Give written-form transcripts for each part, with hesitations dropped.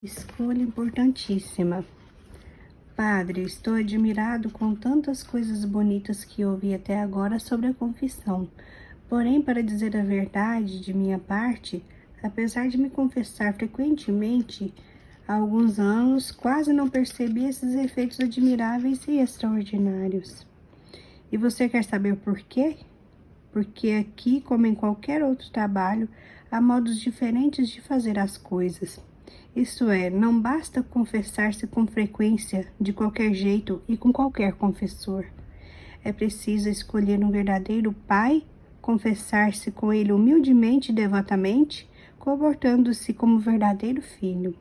Escolha importantíssima. Padre, estou admirado com tantas coisas bonitas que ouvi até agora sobre a confissão. Porém, para dizer a verdade de minha parte, apesar de me confessar frequentemente, há alguns anos quase não percebi esses efeitos admiráveis e extraordinários. E você quer saber por quê? Porque aqui, como em qualquer outro trabalho, há modos diferentes de fazer as coisas. Isto é, não basta confessar-se com frequência, de qualquer jeito e com qualquer confessor. É preciso escolher um verdadeiro pai, confessar-se com ele humildemente e devotamente, comportando-se como verdadeiro filho.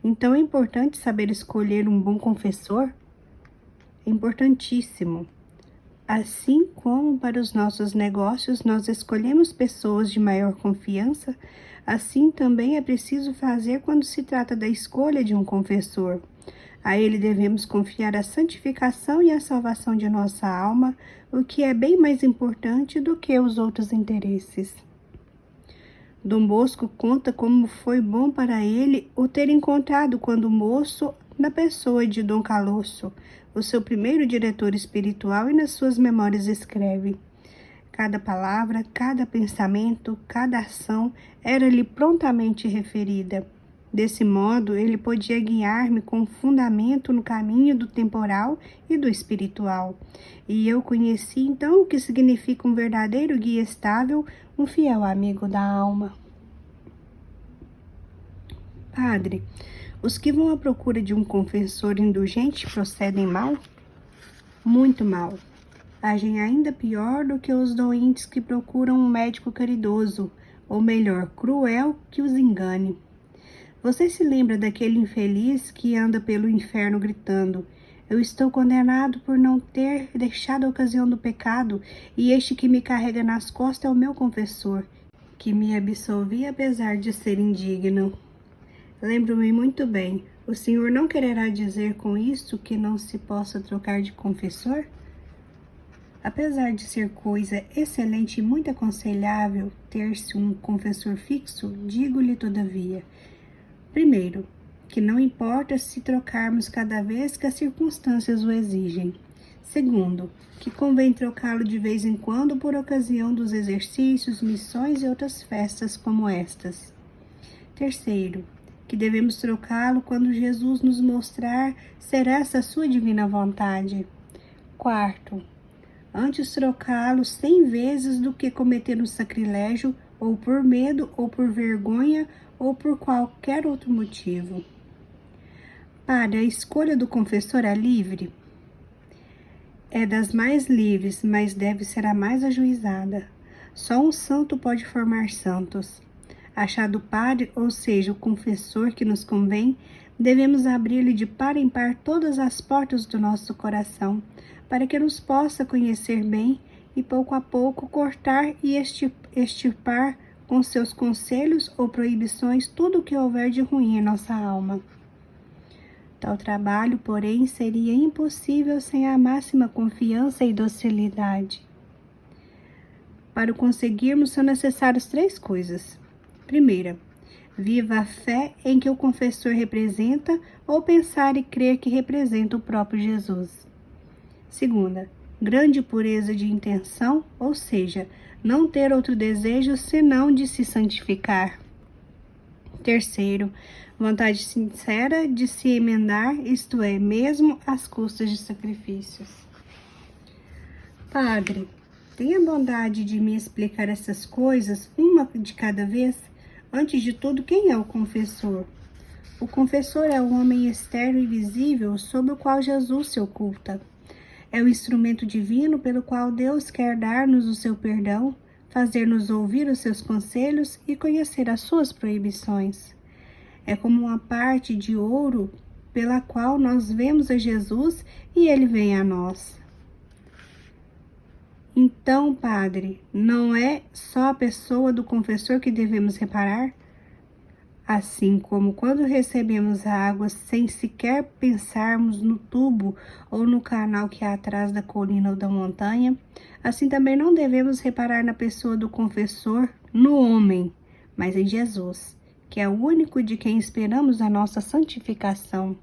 Então é importante saber escolher um bom confessor? É importantíssimo. Assim como para os nossos negócios nós escolhemos pessoas de maior confiança, assim também é preciso fazer quando se trata da escolha de um confessor. A ele devemos confiar a santificação e a salvação de nossa alma, o que é bem mais importante do que os outros interesses. Dom Bosco conta como foi bom para ele o ter encontrado quando moço na pessoa de Dom Calosso, o seu primeiro diretor espiritual, e nas suas memórias escreve: cada palavra, cada pensamento, cada ação era-lhe prontamente referida. Desse modo, ele podia guiar-me com fundamento no caminho do temporal e do espiritual. E eu conheci então o que significa um verdadeiro guia estável, um fiel amigo da alma. Padre, os que vão à procura de um confessor indulgente procedem mal? Muito mal. Agem ainda pior do que os doentes que procuram um médico caridoso, ou melhor, cruel, que os engane. Você se lembra daquele infeliz que anda pelo inferno gritando: eu estou condenado por não ter deixado a ocasião do pecado, e este que me carrega nas costas é o meu confessor, que me absolvi apesar de ser indigno. Lembro-me muito bem. O senhor não quererá dizer com isto que não se possa trocar de confessor? Apesar de ser coisa excelente e muito aconselhável ter-se um confessor fixo, digo-lhe todavia: primeiro, que não importa se trocarmos cada vez que as circunstâncias o exigem. Segundo, que convém trocá-lo de vez em quando por ocasião dos exercícios, missões e outras festas como estas. Terceiro, que devemos trocá-lo quando Jesus nos mostrar ser essa a sua divina vontade. Quarto, antes trocá-lo 100 vezes do que cometer um sacrilégio, ou por medo, ou por vergonha, ou por qualquer outro motivo. Padre, a escolha do confessor é livre? É das mais livres, mas deve ser a mais ajuizada. Só um santo pode formar santos. Achado o padre, ou seja, o confessor que nos convém, devemos abrir-lhe de par em par todas as portas do nosso coração, para que nos possa conhecer bem e pouco a pouco cortar e extirpar com seus conselhos ou proibições tudo o que houver de ruim em nossa alma. Tal trabalho, porém, seria impossível sem a máxima confiança e docilidade. Para o conseguirmos são necessárias 3 coisas. Primeira, viva a fé em que o confessor representa, ou pensar e crer que representa o próprio Jesus. Segunda, grande pureza de intenção, ou seja, não ter outro desejo senão de se santificar. Terceiro, vontade sincera de se emendar, isto é, mesmo às custas de sacrifícios. Padre, tenha bondade de me explicar essas coisas, uma de cada vez. Antes de tudo, quem é o confessor? O confessor é o homem externo e visível sob o qual Jesus se oculta. É o instrumento divino pelo qual Deus quer dar-nos o seu perdão, fazer-nos ouvir os seus conselhos e conhecer as suas proibições. É como uma parte de ouro pela qual nós vemos a Jesus e ele vem a nós. Então, padre, não é só a pessoa do confessor que devemos reparar? Assim como quando recebemos a água sem sequer pensarmos no tubo ou no canal que há atrás da colina ou da montanha, assim também não devemos reparar na pessoa do confessor, no homem, mas em Jesus, que é o único de quem esperamos a nossa santificação.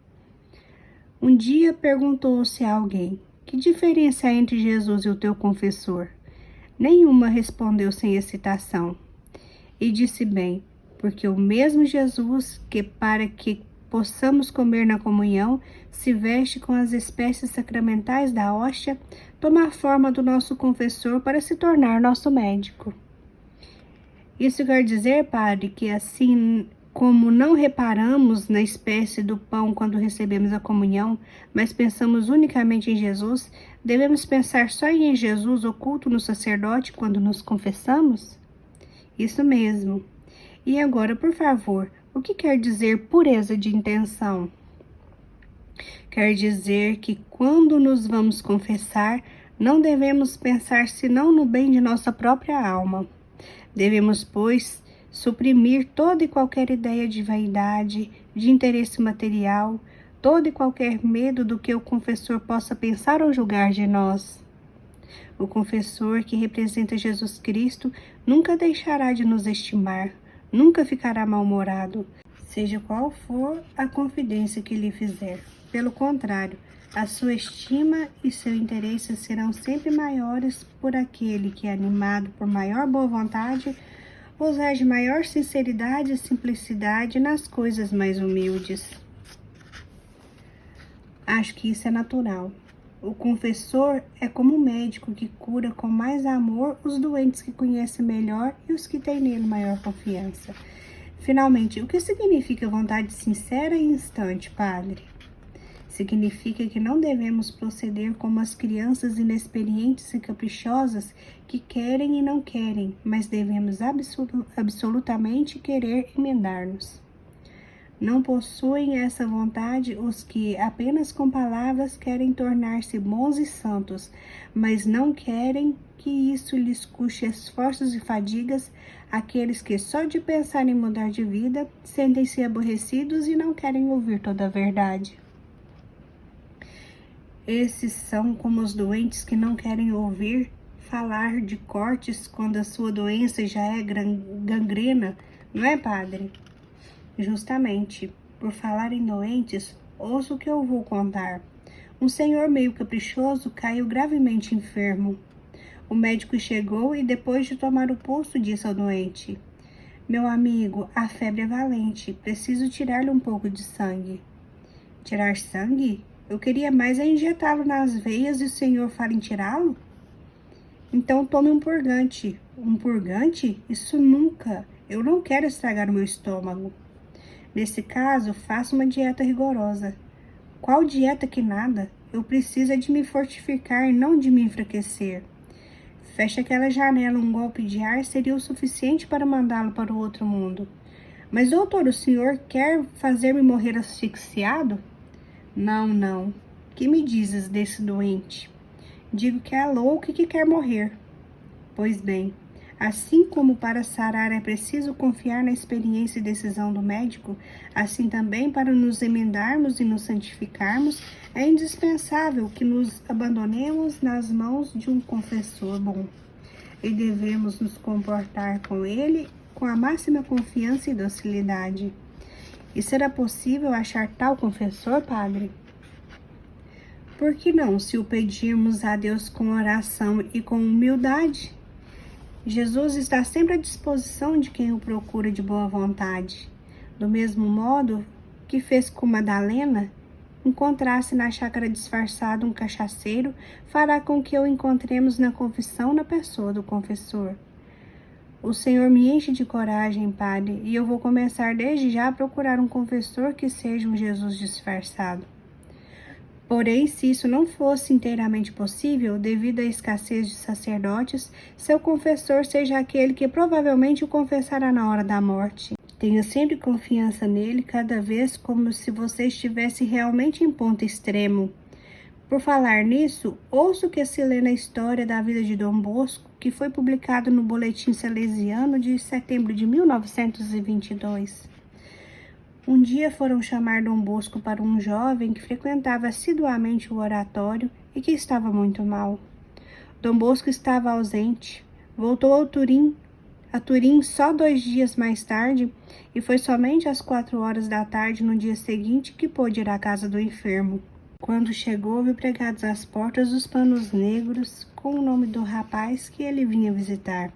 Um dia perguntou-se a alguém: que diferença há entre Jesus e o teu confessor? Nenhuma, respondeu sem hesitação. E disse bem, porque o mesmo Jesus, que para que possamos comer na comunhão, se veste com as espécies sacramentais da hóstia, toma a forma do nosso confessor para se tornar nosso médico. Isso quer dizer, padre, que assim como não reparamos na espécie do pão quando recebemos a comunhão, mas pensamos unicamente em Jesus, devemos pensar só em Jesus oculto no sacerdote quando nos confessamos? Isso mesmo. E agora, por favor, o que quer dizer pureza de intenção? Quer dizer que quando nos vamos confessar, não devemos pensar senão no bem de nossa própria alma. Devemos, pois, suprimir toda e qualquer ideia de vaidade, de interesse material, todo e qualquer medo do que o confessor possa pensar ou julgar de nós. O confessor, que representa Jesus Cristo, nunca deixará de nos estimar, nunca ficará mal-humorado, seja qual for a confidência que lhe fizer. Pelo contrário, a sua estima e seu interesse serão sempre maiores por aquele que, animado por maior boa vontade, usar de maior sinceridade e simplicidade nas coisas mais humildes. Acho que isso é natural. O confessor é como um médico que cura com mais amor os doentes que conhece melhor e os que têm nele maior confiança. Finalmente, o que significa vontade sincera e instante, padre? Significa que não devemos proceder como as crianças inexperientes e caprichosas que querem e não querem, mas devemos absolutamente querer emendar-nos. Não possuem essa vontade os que apenas com palavras querem tornar-se bons e santos, mas não querem que isso lhes custe esforços e fadigas, aqueles que só de pensar em mudar de vida sentem-se aborrecidos e não querem ouvir toda a verdade. Esses são como os doentes que não querem ouvir falar de cortes quando a sua doença já é gangrena, não é, padre? Justamente, por falar em doentes, ouça o que eu vou contar. Um senhor meio caprichoso caiu gravemente enfermo. O médico chegou e, depois de tomar o pulso, disse ao doente: meu amigo, a febre é valente, preciso tirar-lhe um pouco de sangue. Tirar sangue? Eu queria mais é injetá-lo nas veias e o senhor fala em tirá-lo? Então tome um purgante. Um purgante? Isso nunca. Eu não quero estragar o meu estômago. Nesse caso, faça uma dieta rigorosa. Qual dieta que nada? Eu preciso é de me fortificar, não de me enfraquecer. Feche aquela janela, um golpe de ar seria o suficiente para mandá-lo para o outro mundo. Mas, doutor, o senhor quer fazer-me morrer asfixiado? Não, não. Que me dizes desse doente? Digo que é louco e que quer morrer. Pois bem, assim como para sarar é preciso confiar na experiência e decisão do médico, assim também para nos emendarmos e nos santificarmos, é indispensável que nos abandonemos nas mãos de um confessor bom. E devemos nos comportar com ele com a máxima confiança e docilidade. E será possível achar tal confessor, padre? Por que não, se o pedirmos a Deus com oração e com humildade? Jesus está sempre à disposição de quem o procura de boa vontade. Do mesmo modo que fez com Madalena, encontrar-se na chácara disfarçado um cachaceiro, fará com que o encontremos na confissão na pessoa do confessor. O Senhor me enche de coragem, padre, e eu vou começar desde já a procurar um confessor que seja um Jesus disfarçado. Porém, se isso não fosse inteiramente possível, devido à escassez de sacerdotes, seu confessor seja aquele que provavelmente o confessará na hora da morte. Tenha sempre confiança nele, cada vez como se você estivesse realmente em ponto extremo. Por falar nisso, ouça o que se lê na história da vida de Dom Bosco, que foi publicado no Boletim Salesiano de setembro de 1922. Um dia foram chamar Dom Bosco para um jovem que frequentava assiduamente o oratório e que estava muito mal. Dom Bosco estava ausente. Voltou ao Turim, a Turim só 2 dias mais tarde, e foi somente às 4 horas da tarde no dia seguinte que pôde ir à casa do enfermo. Quando chegou, viu pregados às portas os panos negros com o nome do rapaz que ele vinha visitar.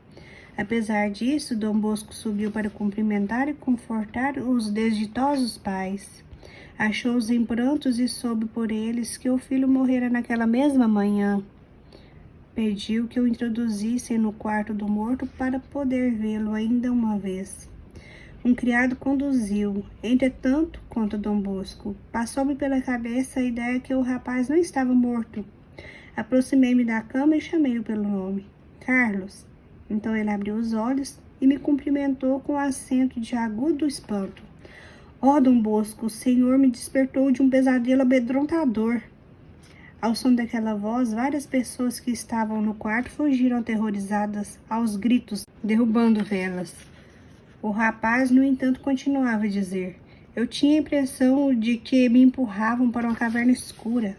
Apesar disso, Dom Bosco subiu para cumprimentar e confortar os desditosos pais. Achou-os em prantos e soube por eles que o filho morrera naquela mesma manhã. Pediu que o introduzissem no quarto do morto para poder vê-lo ainda uma vez. Um criado conduziu. Entretanto, conta Dom Bosco, passou-me pela cabeça a ideia que o rapaz não estava morto. Aproximei-me da cama e chamei-o pelo nome. Carlos. Então ele abriu os olhos e me cumprimentou com acento de agudo espanto. Ó, Dom Bosco, o senhor me despertou de um pesadelo amedrontador. Ao som daquela voz, várias pessoas que estavam no quarto fugiram aterrorizadas aos gritos, derrubando velas. O rapaz, no entanto, continuava a dizer: eu tinha a impressão de que me empurravam para uma caverna escura,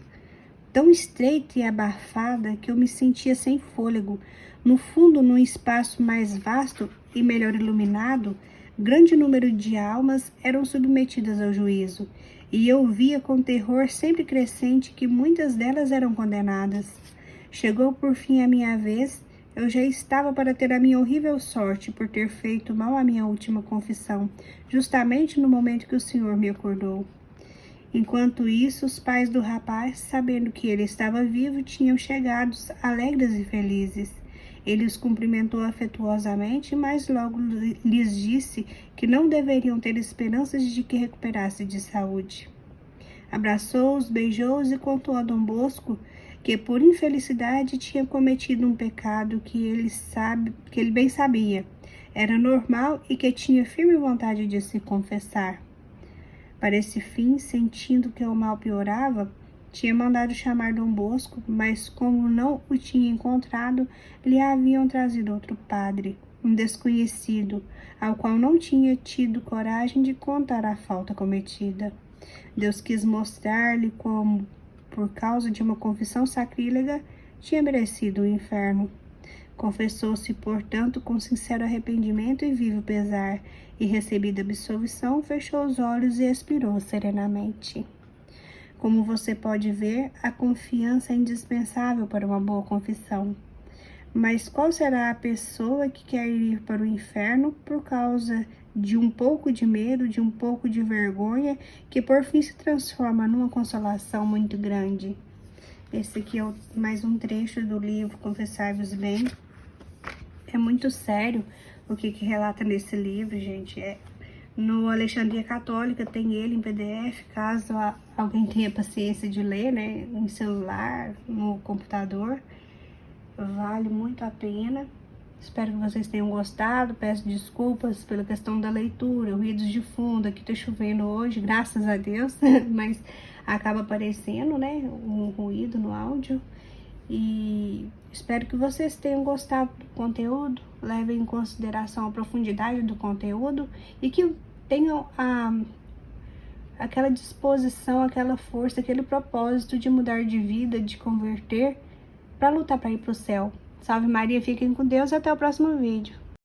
tão estreita e abafada que eu me sentia sem fôlego. No fundo, num espaço mais vasto e melhor iluminado, grande número de almas eram submetidas ao juízo, e eu via com terror sempre crescente que muitas delas eram condenadas. Chegou por fim a minha vez. Eu já estava para ter a minha horrível sorte por ter feito mal à minha última confissão, justamente no momento que o senhor me acordou. Enquanto isso, os pais do rapaz, sabendo que ele estava vivo, tinham chegado alegres e felizes. Ele os cumprimentou afetuosamente, mas logo lhes disse que não deveriam ter esperanças de que recuperasse de saúde. Abraçou-os, beijou-os e contou a Dom Bosco que por infelicidade tinha cometido um pecado que ele bem sabia. Era normal e que tinha firme vontade de se confessar. Para esse fim, sentindo que o mal piorava, tinha mandado chamar Dom Bosco, mas como não o tinha encontrado, lhe haviam trazido outro padre, um desconhecido, ao qual não tinha tido coragem de contar a falta cometida. Deus quis mostrar-lhe como, por causa de uma confissão sacrílega, tinha merecido o inferno. Confessou-se, portanto, com sincero arrependimento e vivo pesar, e recebida a absolvição, fechou os olhos e expirou serenamente. Como você pode ver, a confiança é indispensável para uma boa confissão. Mas qual será a pessoa que quer ir para o inferno por causa de um pouco de medo, de um pouco de vergonha, que por fim se transforma numa consolação muito grande? Esse aqui é mais um trecho do livro Confessai-vos Bem. É muito sério o que relata nesse livro, gente. No Alexandria Católica tem ele em PDF, caso alguém tenha paciência de ler, né, em celular, no computador. Vale muito a pena. Espero que vocês tenham gostado. Peço desculpas pela questão da leitura, ruídos de fundo. Aqui tá chovendo hoje, graças a Deus, mas acaba aparecendo, né, um ruído no áudio. E espero que vocês tenham gostado do conteúdo, levem em consideração a profundidade do conteúdo e que tenham aquela disposição, aquela força, aquele propósito de mudar de vida, de converter, para lutar para ir para o céu. Salve Maria, fiquem com Deus e até o próximo vídeo.